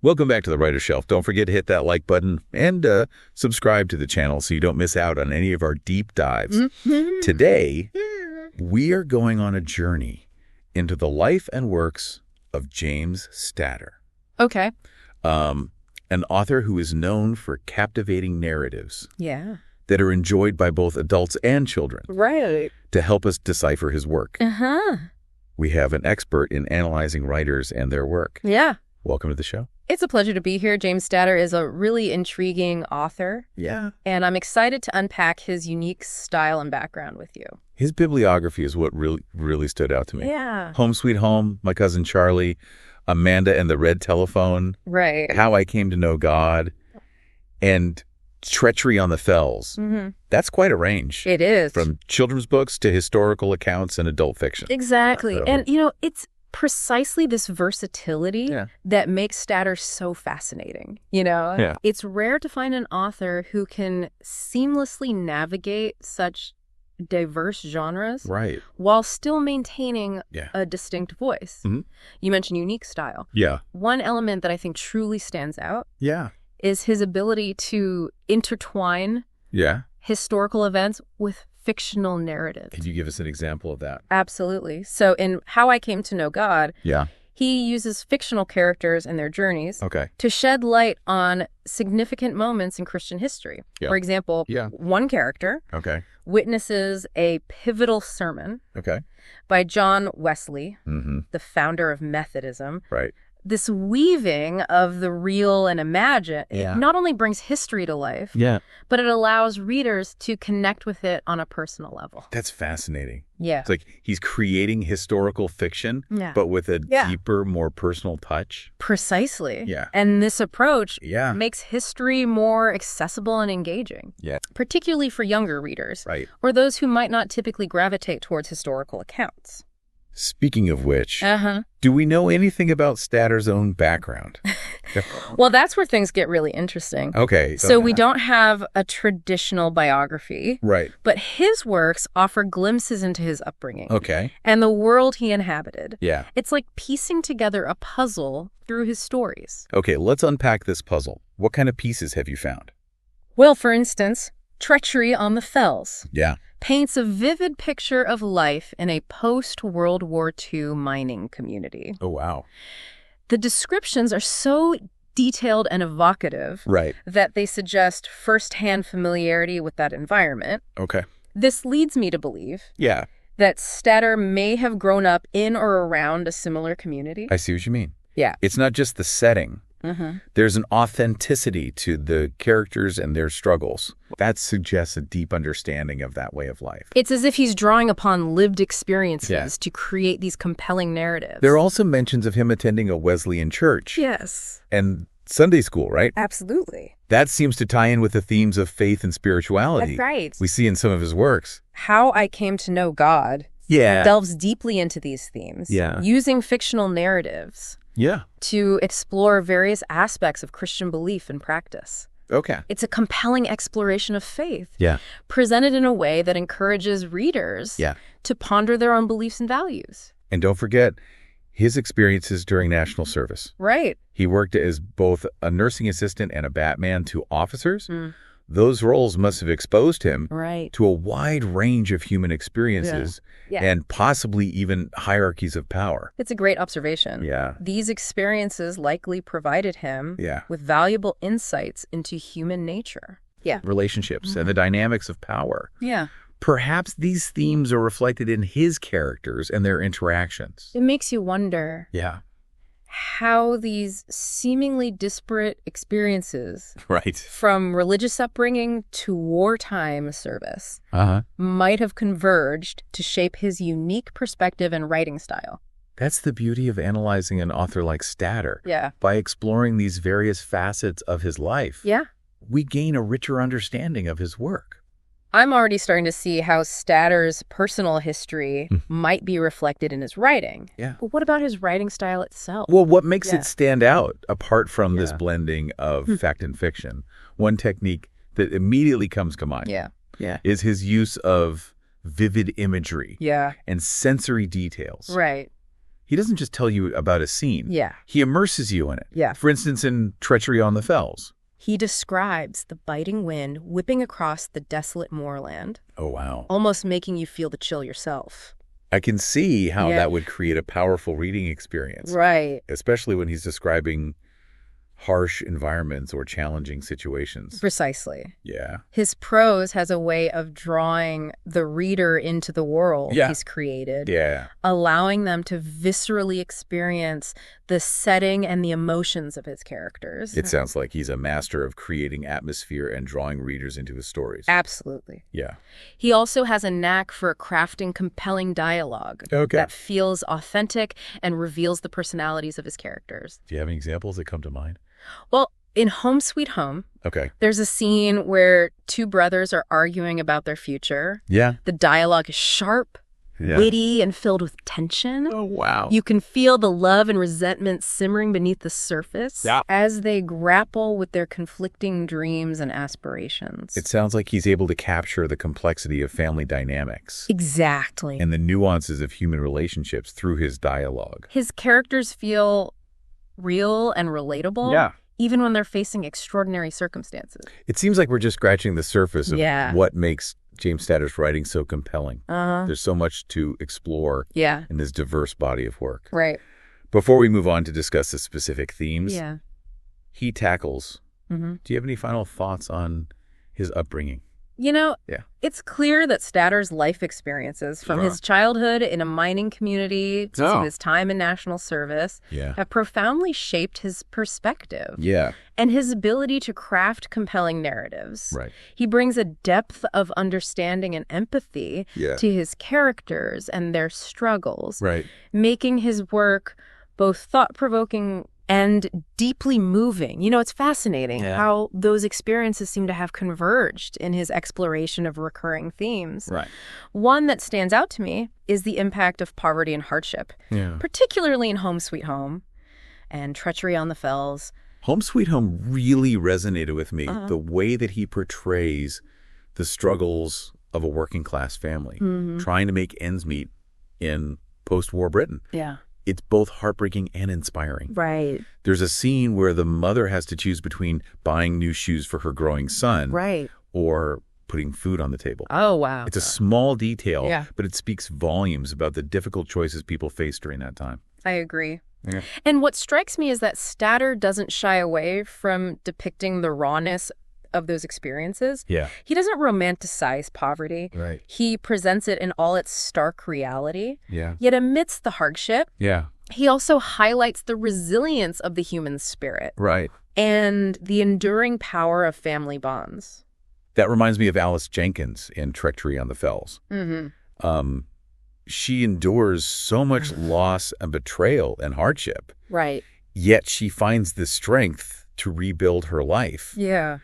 Welcome back to the Writer's Shelf. Don't forget to hit that like button and subscribe to the channel so you don't miss out on any of our deep dives. Today, we are going on a journey into the life and works of James Statter. Okay. An author who is known for captivating narratives. Yeah. That are enjoyed by both adults and children. Right. To help us decipher his work. Uh-huh. We have an expert in analyzing writers and their work. Yeah. Welcome to the show. It's a pleasure to be here. James Statter is a really intriguing author. Yeah. And I'm excited to unpack his unique style and background with you. His bibliography is what really stood out to me. Yeah. Home Sweet Home, My Cousin Charlie, Amanda and the Red Telephone. Right. How I Came to Know God, and Treachery on the Fells. Mm-hmm. That's quite a range. It is. From children's books to historical accounts and adult fiction. Exactly. And, it's precisely this versatility that makes Statter so fascinating. It's rare to find an author who can seamlessly navigate such diverse genres while still maintaining a distinct voice. Mm-hmm. You mentioned unique style. Yeah. One element that I think truly stands out is his ability to intertwine historical events with fictional narratives. Could you give us an example of that? Absolutely. So in How I Came to Know God, he uses fictional characters and their journeys to shed light on significant moments in Christian history. Yeah. For example, one character witnesses a pivotal sermon by John Wesley, the founder of Methodism. Right. This weaving of the real and imagined not only brings history to life, but it allows readers to connect with it on a personal level. That's fascinating. Yeah. It's like he's creating historical fiction, but with a deeper, more personal touch. Precisely. Yeah. And this approach makes history more accessible and engaging, particularly for younger readers or those who might not typically gravitate towards historical accounts. Speaking of which, do we know anything about Statter's own background? Well, that's where things get really interesting. Okay. So we don't have a traditional biography. Right. But his works offer glimpses into his upbringing. Okay. And the world he inhabited. Yeah. It's like piecing together a puzzle through his stories. Okay, let's unpack this puzzle. What kind of pieces have you found? Well, for instance, Treachery on the Fells. Yeah. Paints a vivid picture of life in a post-World War II mining community. Oh, wow. The descriptions are so detailed and evocative that they suggest first-hand familiarity with that environment. Okay. This leads me to believe that Statter may have grown up in or around a similar community. I see what you mean. Yeah. It's not just the setting. There's an authenticity to the characters and their struggles. That suggests a deep understanding of that way of life. It's as if he's drawing upon lived experiences to create these compelling narratives. There are also mentions of him attending a Wesleyan church. Yes. And Sunday school, right? Absolutely. That seems to tie in with the themes of faith and spirituality. That's right. We see in some of his works. How I Came to Know God delves deeply into these themes, using fictional narratives to explore various aspects of Christian belief and practice. Okay. It's a compelling exploration of faith, presented in a way that encourages readers to ponder their own beliefs and values. And don't forget his experiences during national service. Right. He worked as both a nursing assistant and a Batman to officers. Those roles must have exposed him to a wide range of human experiences and possibly even hierarchies of power. It's a great observation. Yeah. These experiences likely provided him with valuable insights into human nature. Yeah. Relationships and the dynamics of power. Yeah. Perhaps these themes are reflected in his characters and their interactions. It makes you wonder how these seemingly disparate experiences from religious upbringing to wartime service might have converged to shape his unique perspective and writing style. That's the beauty of analyzing an author like Statter. Yeah. By exploring these various facets of his life, we gain a richer understanding of his work. I'm already starting to see how Statter's personal history might be reflected in his writing. Yeah. But what about his writing style itself? Well, what makes it stand out, apart from this blending of fact and fiction, one technique that immediately comes to mind is his use of vivid imagery and sensory details. Right. he doesn't just tell you about a scene. Yeah. He immerses you in it. Yeah. For instance, in Treachery on the Fells. He describes the biting wind whipping across the desolate moorland. Oh, wow. Almost making you feel the chill yourself. I can see how that would create a powerful reading experience. Right. Especially when he's describing harsh environments or challenging situations. Precisely. Yeah. His prose has a way of drawing the reader into the world he's created, allowing them to viscerally experience the setting and the emotions of his characters. It sounds like he's a master of creating atmosphere and drawing readers into his stories. Absolutely. Yeah. He also has a knack for crafting compelling dialogue that feels authentic and reveals the personalities of his characters. Do you have any examples that come to mind? Well, in Home Sweet Home, there's a scene where two brothers are arguing about their future. Yeah. The dialogue is sharp, witty, and filled with tension. Oh, wow. You can feel the love and resentment simmering beneath the surface as they grapple with their conflicting dreams and aspirations. It sounds like he's able to capture the complexity of family dynamics. Exactly. And the nuances of human relationships through his dialogue. His characters feel real and relatable, even when they're facing extraordinary circumstances. It seems like we're just scratching the surface of what makes James Stadler's writing so compelling. There's so much to explore in this diverse body of work. Right. Before we move on to discuss the specific themes he tackles, do you have any final thoughts on his upbringing? You know, it's clear that Stadler's life experiences, from his childhood in a mining community to his time in national service, have profoundly shaped his perspective and his ability to craft compelling narratives. Right. He brings a depth of understanding and empathy to his characters and their struggles, making his work both thought-provoking and deeply moving. You know, it's fascinating how those experiences seem to have converged in his exploration of recurring themes. Right. One that stands out to me is the impact of poverty and hardship, particularly in Home Sweet Home and Treachery on the Fells. Home Sweet Home really resonated with me, the way that he portrays the struggles of a working class family, trying to make ends meet in post-war Britain. Yeah. It's both heartbreaking and inspiring. Right. There's a scene where the mother has to choose between buying new shoes for her growing son or putting food on the table. Oh, wow. It's a small detail, but it speaks volumes about the difficult choices people face during that time. I agree. Yeah. And what strikes me is that Stadler doesn't shy away from depicting the rawness of those experiences. Yeah. He doesn't romanticize poverty. Right. He presents it in all its stark reality. Yeah. Yet amidst the hardship, Yeah. he also highlights the resilience of the human spirit. Right. And the enduring power of family bonds. That reminds me of Alice Jenkins in Treachery on the Fells. She endures so much loss and betrayal and hardship. Right. Yet she finds the strength to rebuild her life. Yeah.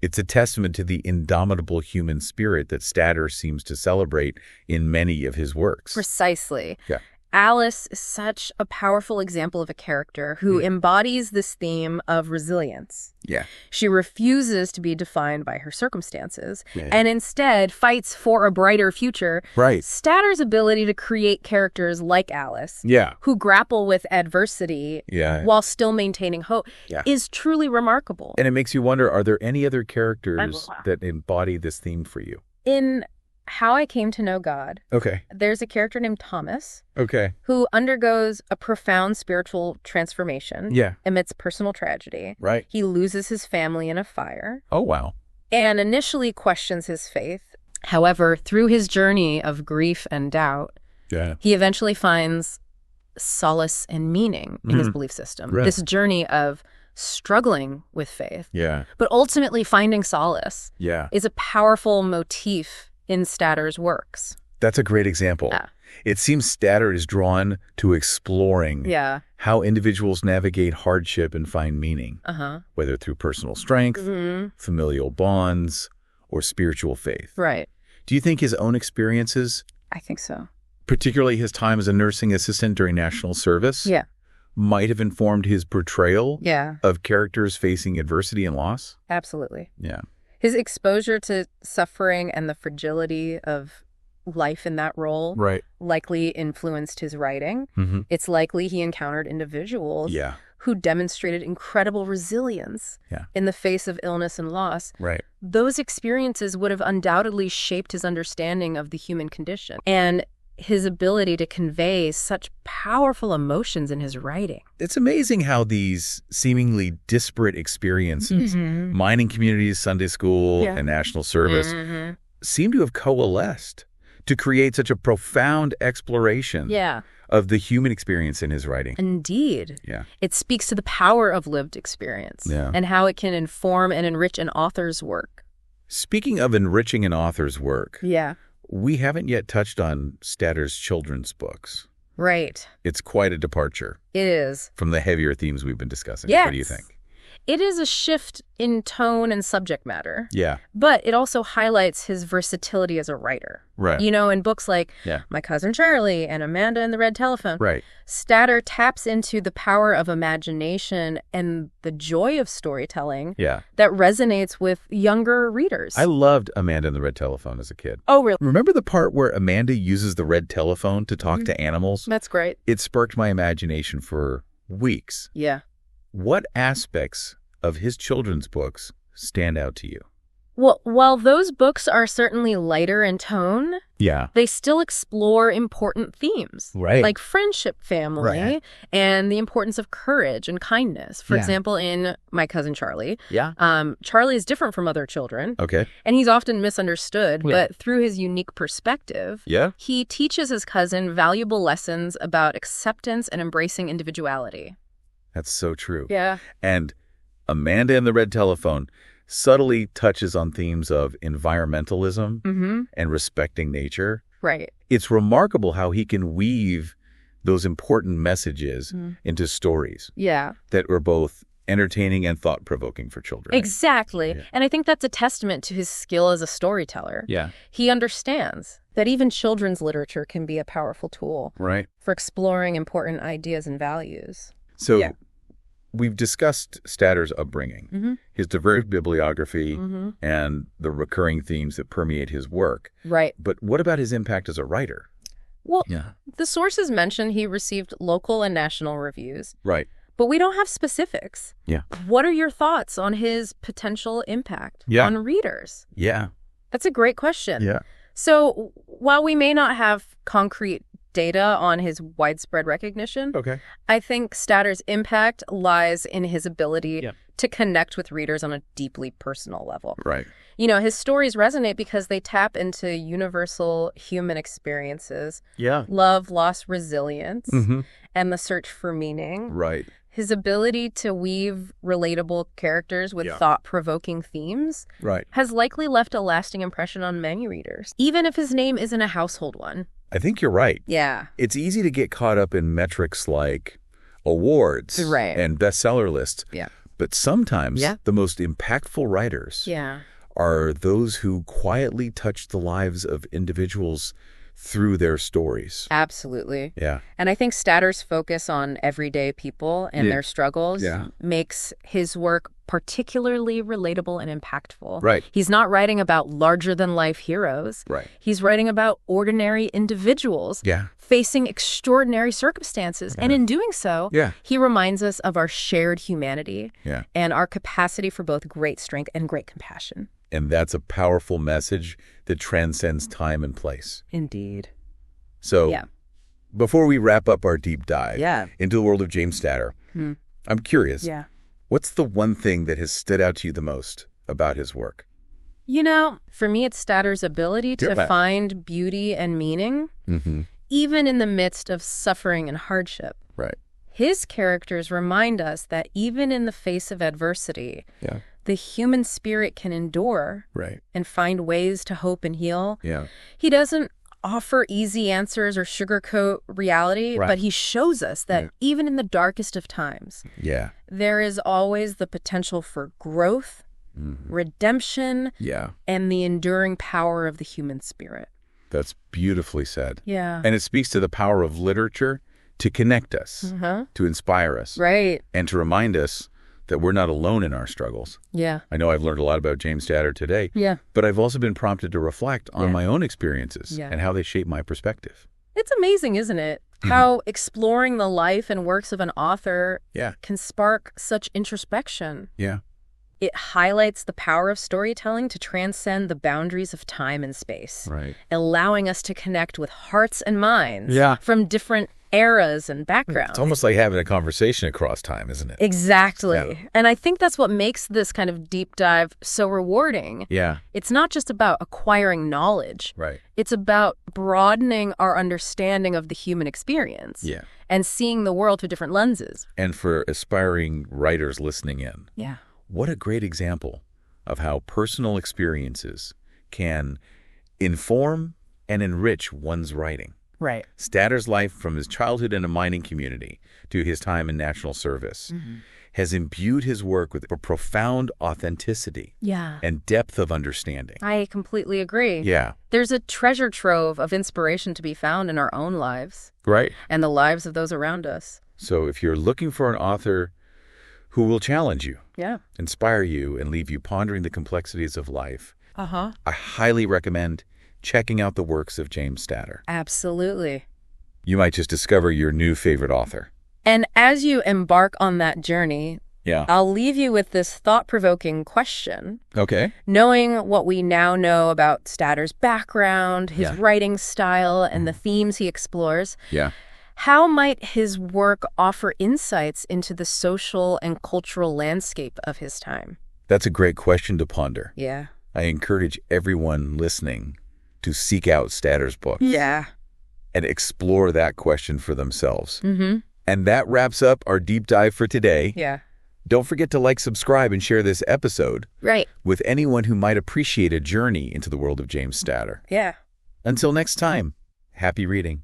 It's a testament to the indomitable human spirit that Stadler seems to celebrate in many of his works. Precisely. Yeah. Alice is such a powerful example of a character who embodies this theme of resilience. Yeah. She refuses to be defined by her circumstances and instead fights for a brighter future. Right. Stadler's ability to create characters like Alice who grapple with adversity while still maintaining hope is truly remarkable. And it makes you wonder, are there any other characters that embody this theme for you? In How I Came to Know God, there's a character named Thomas who undergoes a profound spiritual transformation amidst personal tragedy. Right. He loses his family in a fire. Oh, wow. And initially questions his faith. However, through his journey of grief and doubt, he eventually finds solace and meaning in his belief system. Right. This journey of struggling with faith, Yeah. but ultimately finding solace Yeah. is a powerful motif in Stadler's works. That's a great example. Yeah. It seems Stadler is drawn to exploring how individuals navigate hardship and find meaning, whether through personal strength, familial bonds, or spiritual faith. Right. Do you think his own experiences, I think so. particularly his time as a nursing assistant during national service, might have informed his portrayal of characters facing adversity and loss? Absolutely. Yeah. His exposure to suffering and the fragility of life in that role likely influenced his writing. It's likely he encountered individuals who demonstrated incredible resilience in the face of illness and loss. Those experiences would have undoubtedly shaped his understanding of the human condition and his ability to convey such powerful emotions in his writing. It's amazing how these seemingly disparate experiences, mining communities, Sunday school, and national service, seem to have coalesced to create such a profound exploration of the human experience in his writing. Indeed. It speaks to the power of lived experience and how it can inform and enrich an author's work. Speaking of enriching an author's work, we haven't yet touched on Statter's children's books. Right. It's quite a departure. It is. From the heavier themes we've been discussing. Yes. What do you think? It is a shift in tone and subject matter. Yeah. But it also highlights his versatility as a writer. Right. You know, in books like My Cousin Charlie and Amanda and the Red Telephone, Statter taps into the power of imagination and the joy of storytelling that resonates with younger readers. I loved Amanda and the Red Telephone as a kid. Oh, really? Remember the part where Amanda uses the red telephone to talk to animals? That's great. It sparked my imagination for weeks. Yeah. What aspects of his children's books stand out to you? Well, while those books are certainly lighter in tone, they still explore important themes. Like friendship, family, and the importance of courage and kindness. For example, in My Cousin Charlie, Charlie is different from other children. And he's often misunderstood, but through his unique perspective, he teaches his cousin valuable lessons about acceptance and embracing individuality. That's so true. Yeah. And Amanda and the Red Telephone subtly touches on themes of environmentalism and respecting nature. Right. It's remarkable how he can weave those important messages into stories that were both entertaining and thought-provoking for children. Exactly. And I think that's a testament to his skill as a storyteller. He understands that even children's literature can be a powerful tool for exploring important ideas and values. So we've discussed Statter's upbringing, his diverse bibliography, and the recurring themes that permeate his work. But what about his impact as a writer? Well, the sources mention he received local and national reviews. But we don't have specifics. What are your thoughts on his potential impact on readers? That's a great question. So while we may not have concrete data on his widespread recognition, I think Statter's impact lies in his ability to connect with readers on a deeply personal level. You know, his stories resonate because they tap into universal human experiences. Love, loss, resilience, and the search for meaning. His ability to weave relatable characters with thought-provoking themes has likely left a lasting impression on many readers, even if his name isn't a household one. I think you're right. Yeah. It's easy to get caught up in metrics like awards and bestseller lists. But sometimes the most impactful writers are those who quietly touch the lives of individuals through their stories. Absolutely. And I think Statter's focus on everyday people and their struggles makes his work particularly relatable and impactful. He's not writing about larger-than-life heroes. He's writing about ordinary individuals facing extraordinary circumstances. And in doing so, he reminds us of our shared humanity and our capacity for both great strength and great compassion. And that's a powerful message that transcends time and place. Indeed. So before we wrap up our deep dive into the world of James Statter, I'm curious, what's the one thing that has stood out to you the most about his work? You know, for me, it's Statter's ability to find beauty and meaning, even in the midst of suffering and hardship. His characters remind us that even in the face of adversity, the human spirit can endure and find ways to hope and heal. He doesn't offer easy answers or sugarcoat reality, but he shows us that even in the darkest of times, there is always the potential for growth, redemption, and the enduring power of the human spirit. That's beautifully said. And it speaks to the power of literature to connect us, to inspire us, and to remind us that we're not alone in our struggles. Yeah. I know I've learned a lot about James Statter today, but I've also been prompted to reflect on my own experiences and how they shape my perspective. It's amazing, isn't it? How exploring the life and works of an author can spark such introspection. Yeah. It highlights the power of storytelling to transcend the boundaries of time and space, allowing us to connect with hearts and minds from different eras and backgrounds. It's almost like having a conversation across time, isn't it? Exactly. Yeah. And I think that's what makes this kind of deep dive so rewarding. Yeah. It's not just about acquiring knowledge. Right. It's about broadening our understanding of the human experience. Yeah. And seeing the world through different lenses. And for aspiring writers listening in, Yeah. what a great example of how personal experiences can inform and enrich one's writing. Right. Statter's life from his childhood in a mining community to his time in national service has imbued his work with a profound authenticity and depth of understanding. I completely agree. Yeah. There's a treasure trove of inspiration to be found in our own lives. Right. And the lives of those around us. So if you're looking for an author who will challenge you, inspire you, and leave you pondering the complexities of life, I highly recommend checking out the works of James Statter. Absolutely. You might just discover your new favorite author. And as you embark on that journey, I'll leave you with this thought-provoking question. Okay. Knowing what we now know about Statter's background, his writing style, and the themes he explores, how might his work offer insights into the social and cultural landscape of his time? That's a great question to ponder. Yeah. I encourage everyone listening to seek out Statter's books. Yeah. And explore that question for themselves. And that wraps up our deep dive for today. Yeah. Don't forget to like, subscribe, and share this episode with anyone who might appreciate a journey into the world of James Statter. Yeah. Until next time, happy reading.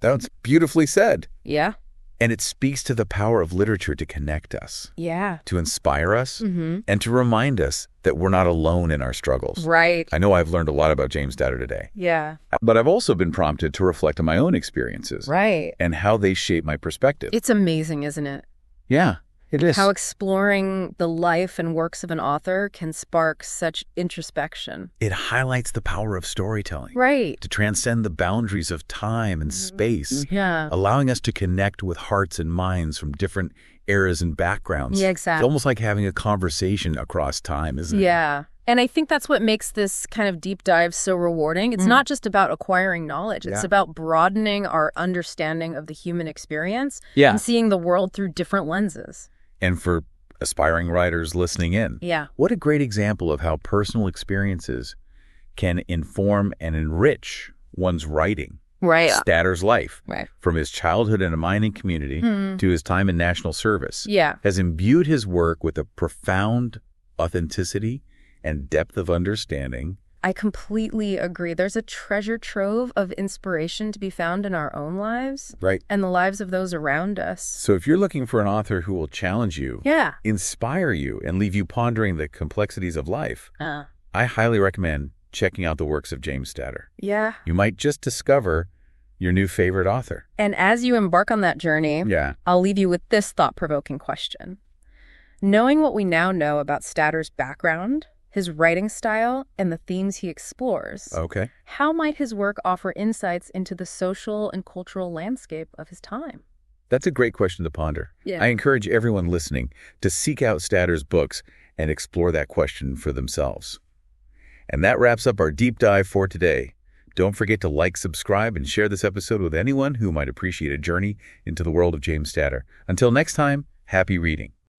That's beautifully said. Yeah. And it speaks to the power of literature to connect us. Yeah. To inspire us and to remind us that we're not alone in our struggles. Right. I know I've learned a lot about James Statter today. Yeah. But I've also been prompted to reflect on my own experiences. Right. And how they shape my perspective. It's amazing, isn't it? Yeah, it is. How exploring the life and works of an author can spark such introspection. It highlights the power of storytelling. Right. To transcend the boundaries of time and space. Yeah. Allowing us to connect with hearts and minds from different eras and backgrounds. Yeah, exactly. It's almost like having a conversation across time, isn't it? Yeah. And I think that's what makes this kind of deep dive so rewarding. It's not just about acquiring knowledge. It's about broadening our understanding of the human experience and seeing the world through different lenses. And for aspiring writers listening in, what a great example of how personal experiences can inform and enrich one's writing. Right. Statter's life, right, from his childhood in a mining community to his time in national service, has imbued his work with a profound authenticity and depth of understanding. I completely agree. There's a treasure trove of inspiration to be found in our own lives, right, and the lives of those around us. So if you're looking for an author who will challenge you, inspire you, and leave you pondering the complexities of life, I highly recommend checking out the works of James Statter. Yeah. You might just discover your new favorite author. And as you embark on that journey, I'll leave you with this thought-provoking question. Knowing what we now know about Statter's background, his writing style, and the themes he explores, how might his work offer insights into the social and cultural landscape of his time? That's a great question to ponder. I encourage everyone listening to seek out Statter's books and explore that question for themselves. And that wraps up our deep dive for today. Don't forget to like, subscribe, and share this episode with anyone who might appreciate a journey into the world of James Statter. Until next time, happy reading.